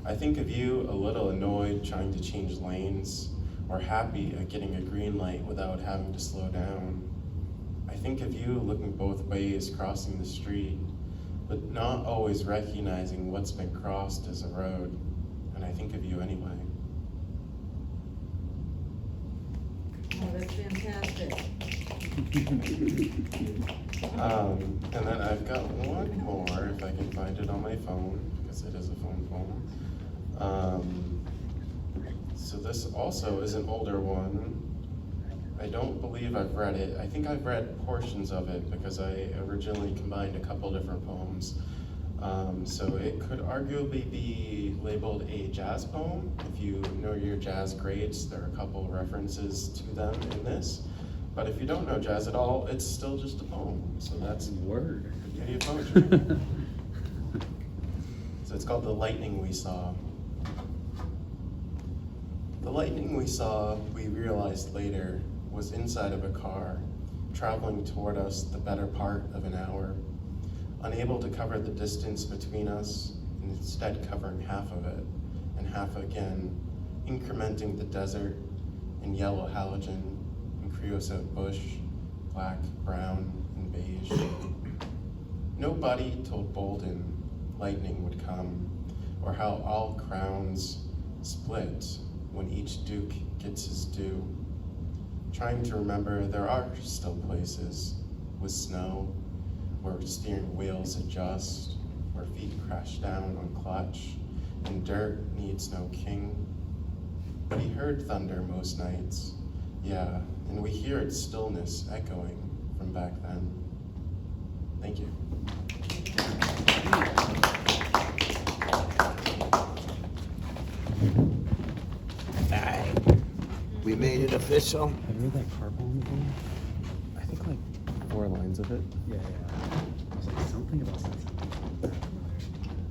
I think of you a little annoyed trying to change lanes, or happy at getting a green light without having to slow down. I think of you looking both ways crossing the street, but not always recognizing what's been crossed as a road. And I think of you anyway. Oh, that's fantastic. And then I've got one more, if I can find it on my phone, because it is a phone poem. So this also is an older one. I don't believe I've read it. I think I've read portions of it because I originally combined a couple different poems. So it could arguably be labeled a jazz poem. If you know your jazz grades, there are a couple references to them in this. But if you don't know jazz at all, it's still just a poem. So that's Word. the beauty of poetry. So it's called The Lightning We Saw. The lightning we saw, we realized later, was inside of a car, traveling toward us the better part of an hour, unable to cover the distance between us, and instead covering half of it, and half again, incrementing the desert in yellow halogen, and creosote bush, black, brown, and beige. Nobody told Bolden lightning would come, or how all crowns split when each duke gets his due. Trying to remember there are still places with snow where steering wheels adjust, where feet crash down on clutch, and dirt needs no king. But he heard thunder most nights, yeah, and we hear its stillness echoing from back then. Thank you. We made it official. Have you read that car poem before? I think like 4 lines of it. Yeah. There's like something about that.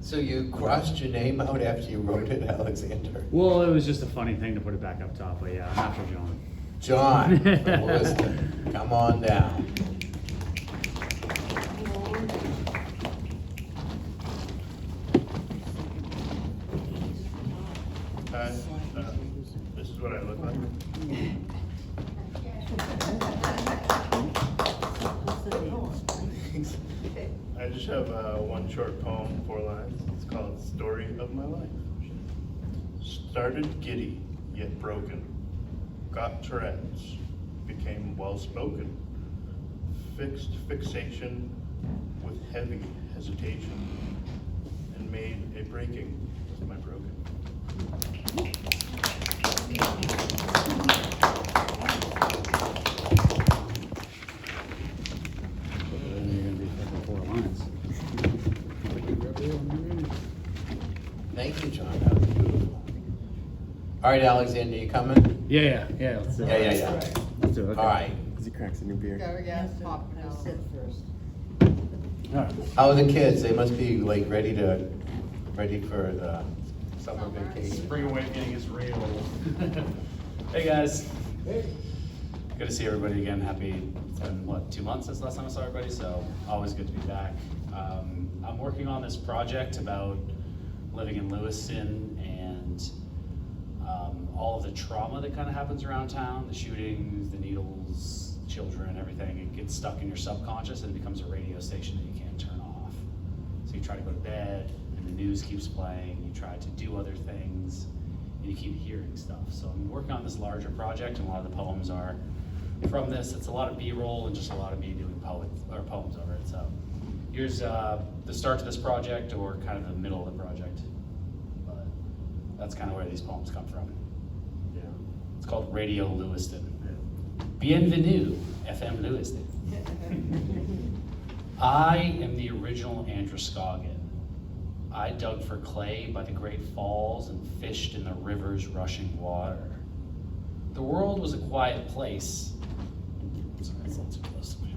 So you crossed your name out after you wrote it, Alexander? Well, it was just a funny thing to put it back up top, but yeah, I'm after John. John from Lewiston, come on down. This is what I look like. I just have one short poem, 4 lines. It's called Story of My Life. Started giddy, yet broken. Got Tourette's, became well-spoken. Fixed fixation with heavy hesitation, and made a breaking with my broken. Thank you, John. That was beautiful. All right, Alexander, you coming? Yeah. Let's do it. Yeah. Let's do it. Okay. All right. As he cracks a new beer. I'll sit first. All right. How are the kids? They must be like ready for the summer vacation. Spring awakening is real. Hey guys. Hey. Good to see everybody again. Happy. It's been 2 months since the last time I saw everybody, so always good to be back. I'm working on this project about living in Lewiston and all of the trauma that kind of happens around town, the shootings, the needles, children, everything. It gets stuck in your subconscious and it becomes a radio station that you can't turn off. So you try to go to bed and the news keeps playing, you try to do other things, and you keep hearing stuff. So I'm working on this larger project, and a lot of the poems are from this. It's a lot of B-roll and just a lot of me doing poems over it. So here's the start to this project, or kind of the middle of the project. But that's kind of where these poems come from. Yeah. It's called Radio Lewiston. Bienvenue, FM Lewiston. I am the original Androscoggin. I dug for clay by the great falls and fished in the river's rushing water. The world was a quiet place. Sorry, it's a little too close to me.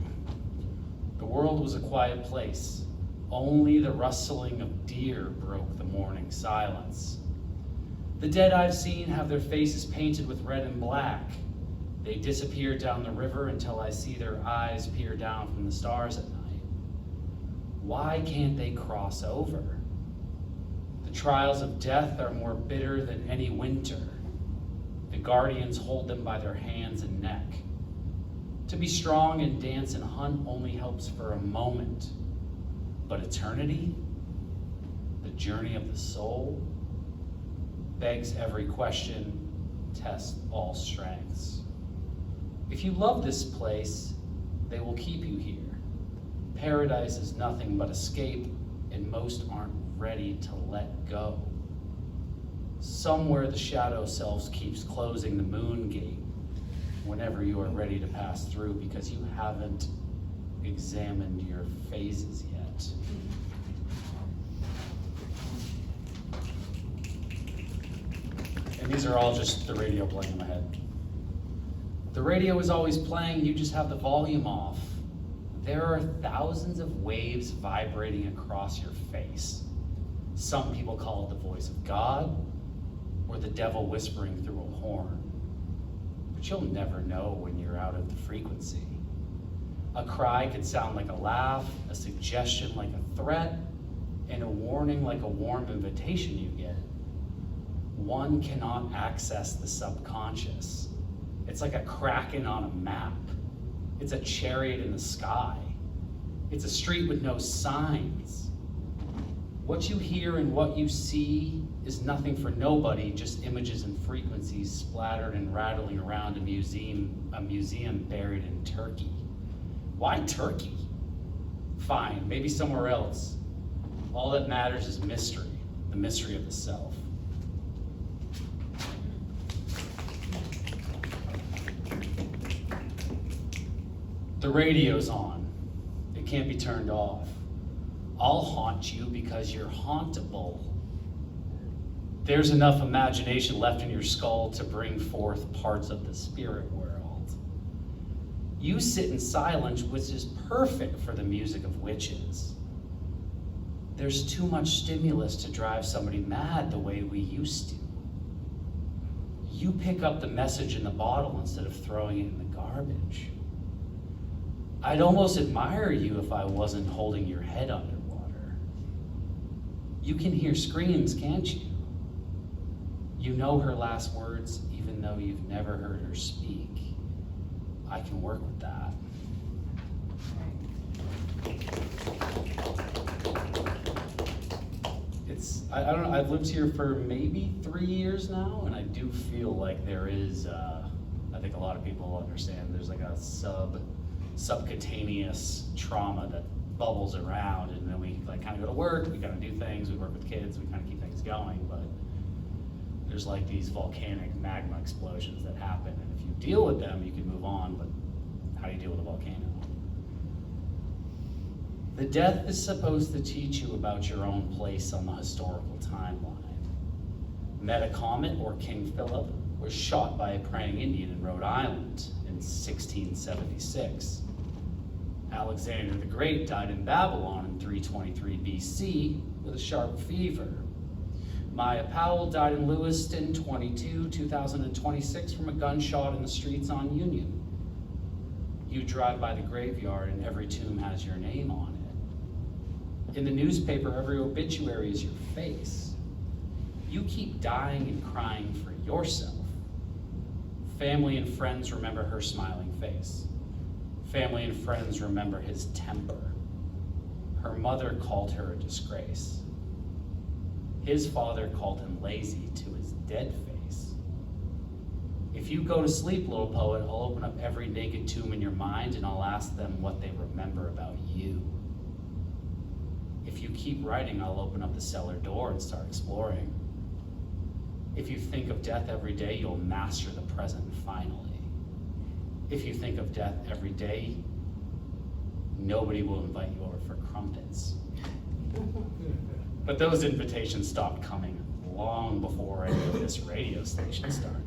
The world was a quiet place. Only the rustling of deer broke the morning silence. The dead I've seen have their faces painted with red and black. They disappear down the river until I see their eyes peer down from the stars at night. Why can't they cross over? The trials of death are more bitter than any winter. The guardians hold them by their hands and neck. To be strong and dance and hunt only helps for a moment. But eternity, the journey of the soul, begs every question, tests all strengths. If you love this place, they will keep you here. Paradise is nothing but escape, and most aren't ready to let go. Somewhere the shadow self keeps closing the moon gate whenever you are ready to pass through, because you haven't examined your phases yet. And these are all just the radio playing in my head. The radio is always playing, you just have the volume off. There are thousands of waves vibrating across your face. Some people call it the voice of God, or the devil whispering through a horn. But you'll never know when you're out of the frequency. A cry could sound like a laugh, a suggestion like a threat, and a warning like a warm invitation you get. One cannot access the subconscious. It's like a kraken on a map. It's a chariot in the sky. It's a street with no signs. What you hear and what you see is nothing for nobody, just images and frequencies splattered and rattling around a museum buried in Turkey. Why Turkey? Fine, maybe somewhere else. All that matters is mystery, the mystery of the self. The radio's on. It can't be turned off. I'll haunt you because you're hauntable. There's enough imagination left in your skull to bring forth parts of the spirit world. You sit in silence, which is perfect for the music of witches. There's too much stimulus to drive somebody mad the way we used to. You pick up the message in the bottle instead of throwing it in the garbage. I'd almost admire you if I wasn't holding your head underwater. You can hear screams, can't you? You know her last words, even though you've never heard her speak. I can work with that. I don't know, I've lived here for maybe 3 years now, and I do feel like there is, I think a lot of people understand, there's like a subcutaneous trauma that bubbles around, and then we like kind of go to work, we kind of do things, we work with kids, we kind of keep things going, but there's like these volcanic magma explosions that happen, and if you deal with them, you can move on, but how do you deal with a volcano? The death is supposed to teach you about your own place on the historical timeline. Metacomet, or King Philip, was shot by a praying Indian in Rhode Island in 1676. Alexander the Great died in Babylon in 323 BC with a sharp fever. Maya Powell died in Lewiston 2026 from a gunshot in the streets on Union. You drive by the graveyard and every tomb has your name on it. In the newspaper, every obituary is your face. You keep dying and crying for yourself. Family and friends remember her smiling face. Family and friends remember his temper. Her mother called her a disgrace. His father called him lazy to his dead face. If you go to sleep, little poet, I'll open up every naked tomb in your mind and I'll ask them what they remember about you. If you keep writing, I'll open up the cellar door and start exploring. If you think of death every day, you'll master the present finally. If you think of death every day, nobody will invite you over for crumpets. But those invitations stopped coming long before any of this radio station started.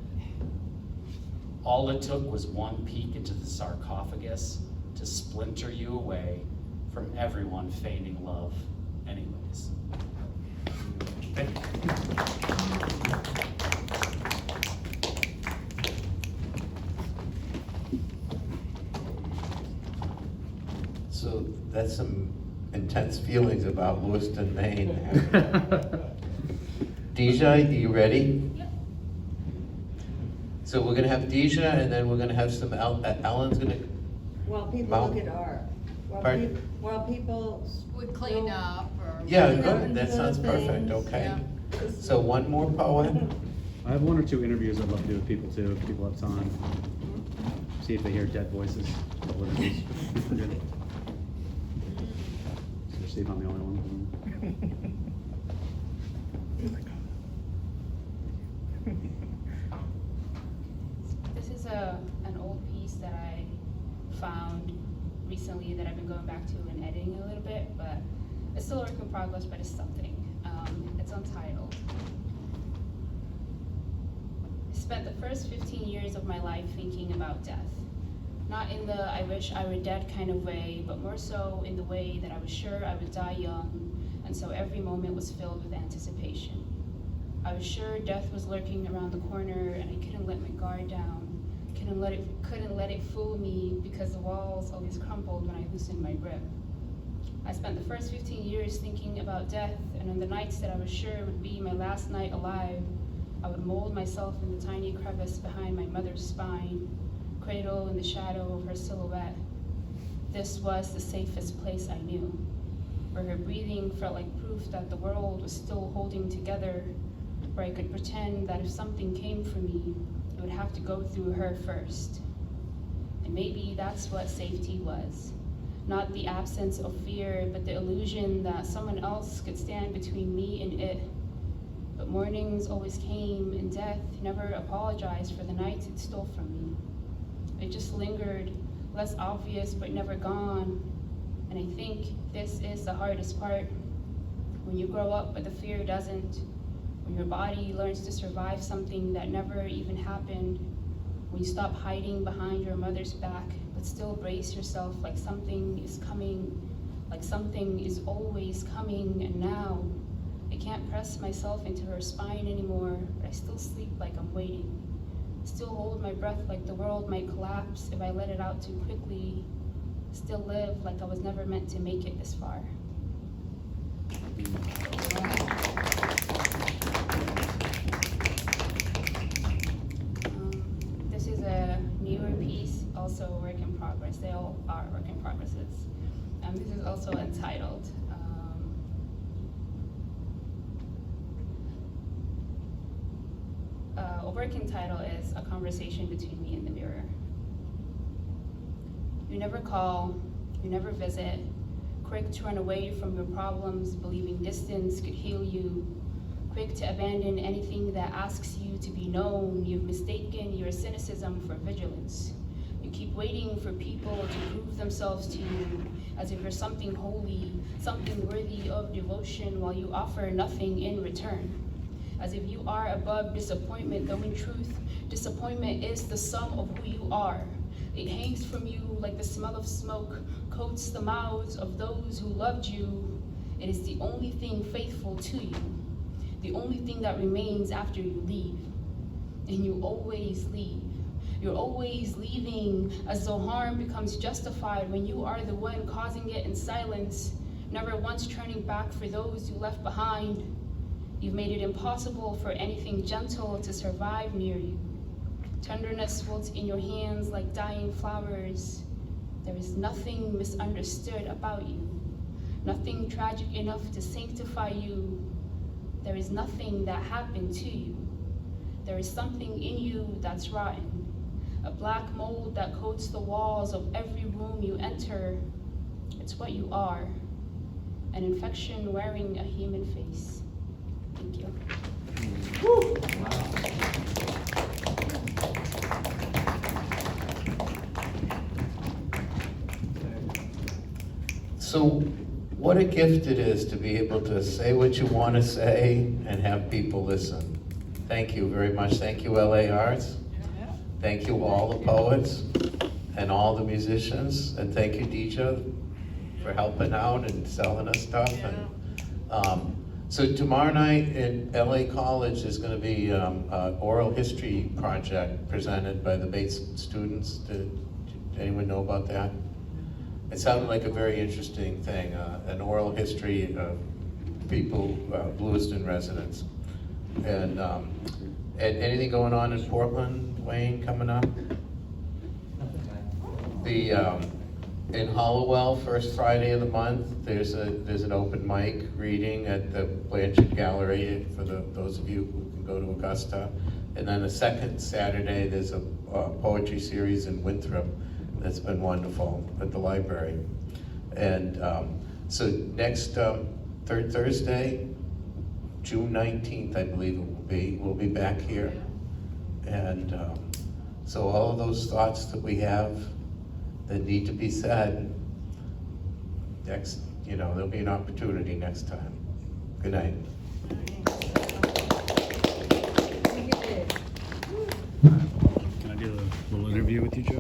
All it took was one peek into the sarcophagus to splinter you away from everyone feigning love anyways. Thank you. So that's some intense feelings about Lewiston, Maine. Deja, you ready? Yep. So we're gonna have Deja, and then we're gonna have some, Alan's gonna, While people Mount- look at art, Pardon? while people. Would clean up or. yeah, Clean up good, and that do sounds things. perfect, okay. Yeah. So one more poem? I have 1 or 2 interviews I'd love to do with people too, if people have time. See if they hear dead voices. Couple interviews. Good. So see if I'm the only one. This is an old piece that I found recently that I've been going back to and editing a little bit, but it's still a work in progress, but it's something. It's untitled. I spent the first 15 years of my life thinking about death. Not in the I wish I were dead kind of way, but more so in the way that I was sure I would die young, and so every moment was filled with anticipation. I was sure death was lurking around the corner, and I couldn't let my guard down. Couldn't let it fool me because the walls always crumbled when I loosened my grip. I spent the first 15 years thinking about death, and on the nights that I was sure would be my last night alive, I would mold myself in the tiny crevice behind my mother's spine, cradle in the shadow of her silhouette. This was the safest place I knew, where her breathing felt like proof that the world was still holding together, where I could pretend that if something came for me, it would have to go through her first. And maybe that's what safety was. Not the absence of fear, but the illusion that someone else could stand between me and it. But mornings always came, and death never apologized for the nights it stole from me. It just lingered, less obvious but never gone. And I think this is the hardest part. When you grow up but the fear doesn't, when your body learns to survive something that never even happened, when you stop hiding behind your mother's back but still brace yourself like something is coming, like something is always coming, and now I can't press myself into her spine anymore, but I still sleep like I'm waiting. Still hold my breath like the world might collapse if I let it out too quickly. Still live like I was never meant to make it this far. This is a newer piece, also a work in progress. They all are work in progresses. This is also entitled a working title is A Conversation Between Me and the Mirror. You never call, you never visit, quick to run away from your problems, believing distance could heal you, quick to abandon anything that asks you to be known. You've mistaken your cynicism for vigilance. You keep waiting for people to prove themselves to you, as if you're something holy, something worthy of devotion, while you offer nothing in return. As if you are above disappointment, though in truth, disappointment is the sum of who you are. It hangs from you like the smell of smoke, coats the mouths of those who loved you. It is the only thing faithful to you, the only thing that remains after you leave. And you always leave. You're always leaving, as though harm becomes justified when you are the one causing it in silence, never once turning back for those you left behind. You've made it impossible for anything gentle to survive near you. Tenderness wilts in your hands like dying flowers. There is nothing misunderstood about you, nothing tragic enough to sanctify you. There is nothing that happened to you. There is something in you that's rotten, a black mold that coats the walls of every room you enter. It's what you are, an infection wearing a human face. Thank you. So what a gift it is to be able to say what you want to say and have people listen. Thank you very much. Thank you, LA Arts. Thank you, all the poets and all the musicians. And thank you, Deeja, for helping out and selling us stuff. And so tomorrow night at LA College, there's going to be an oral history project presented by the Bates students. Did anyone know about that? It sounded like a very interesting thing, an oral history of people, Lewiston residents. And anything going on in Portland, Wayne, coming up? The in Hollowell, first Friday of the month, there's an open mic reading at the Blanchard Gallery for those of you who can go to Augusta. And then the second Saturday, there's a poetry series in Winthrop that's been wonderful at the library. And so next third Thursday, June 19th, I believe it will be, we'll be back here. And so all of those thoughts that we have that need to be said, next, there'll be an opportunity next time. Good night. Can I do a little interview with you, Joe?